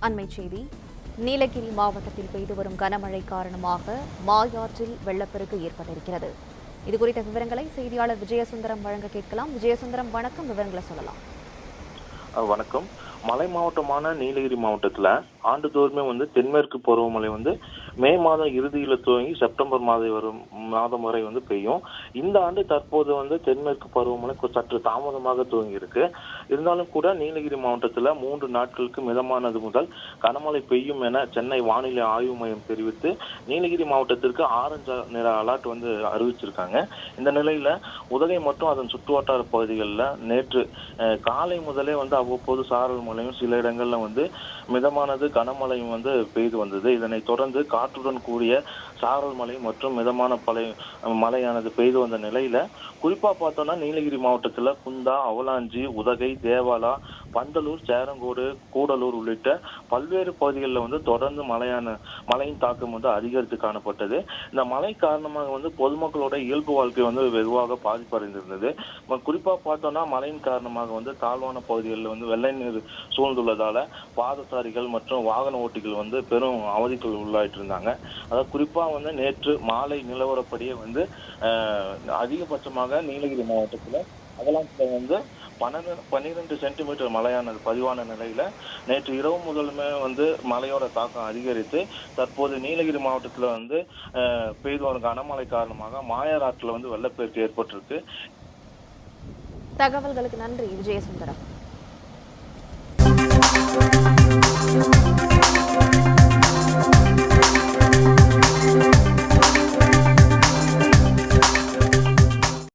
அண்மைச் செய்தி. நீலகிரி மாவட்டத்தில் பெய்து வரும் கனமழை காரணமாக மாயாற்றில் வெள்ளப்பெருக்கு ஏற்பட்டிருக்கிறது. இதுகுறித்த விவரங்களை செய்தியாளர் விஜயசுந்தரம் வழங்க கேட்கலாம். விஜயசுந்தரம், வணக்கம். விவரங்களை சொல்லலாம். வணக்கம். மலை மாவட்டமான நீலகிரி மாவட்டத்துல ஆண்டுதோறுமே தென்மேற்கு பருவமழை மே மாதம் இறுதியில துவங்கி செப்டம்பர் மாதம் வரை பெய்யும். இந்த ஆண்டு தற்போது தென்மேற்கு பருவமழை சற்று தாமதமாக துவங்கி இருக்கு. இருந்தாலும் கூட நீலகிரி மாவட்டத்துல 3 நாட்களுக்கு மிதமானது முதல் கனமழை பெய்யும் என சென்னை வானிலை ஆய்வு மையம் தெரிவித்து நீலகிரி மாவட்டத்திற்கு ஆரஞ்சு நிற அலர்ட் அறிவிச்சிருக்காங்க. இந்த நிலையில உதகை மற்றும் அதன் சுற்றுவட்டார பகுதிகளில் நேற்று காலை முதலே அவ்வப்போது சாரல் மழையும் சில இடங்கள்ல மிதமானது கனமழையும் பெய்து வந்தது. இதனை தொடர்ந்து காற்றுடன் கூடிய சாரல் மழை மற்றும் மிதமான மழையானது பெய்து வந்த நிலையில குறிப்பா பார்த்தோம்னா நீலகிரி மாவட்டத்துல குந்தா, அவலாஞ்சி, உதகை, தேவாலா, பந்தலூர், சேரங்கோடு, கூடலூர் உள்ளிட்ட பல்வேறு பகுதிகளில் தொடர்ந்து மழையின் தாக்கம் அதிகரித்து காணப்பட்டது. இந்த மழை காரணமாக பொதுமக்களோட இயல்பு வாழ்க்கை வெகுவாக பாதிப்படைந்திருந்தது. குறிப்பா பார்த்தோம்னா மழையின் காரணமாக தாழ்வான பகுதிகளில் வெள்ளை நீர் சூழ்ந்துள்ளதால பாதசாரிகள் மற்றும் வாகன ஓட்டிகள் பெரும் அவதிக்குள் உள்ளாயிட்டு இருந்தாங்க. அதாவது குறிப்பா நேற்று மாலை நிலவரப்படியே அதிகபட்சமாக நீலகிரி மாவட்டத்துல அவலாஞ்சில 12 சென்டிமீட்டர் மழையானது பதிவான நிலையில நேற்று இரவு முதலுமே மழையோட தாக்கம் அதிகரித்து தற்போது நீலகிரி மாவட்டத்துல பெய்து வரும் கனமழை காரணமாக மாயார் ஆற்றுல வெள்ளப்பெருக்கு ஏற்பட்டிருக்கு. தகவல்களுக்கு நன்றி, விஜயசுந்தரம்.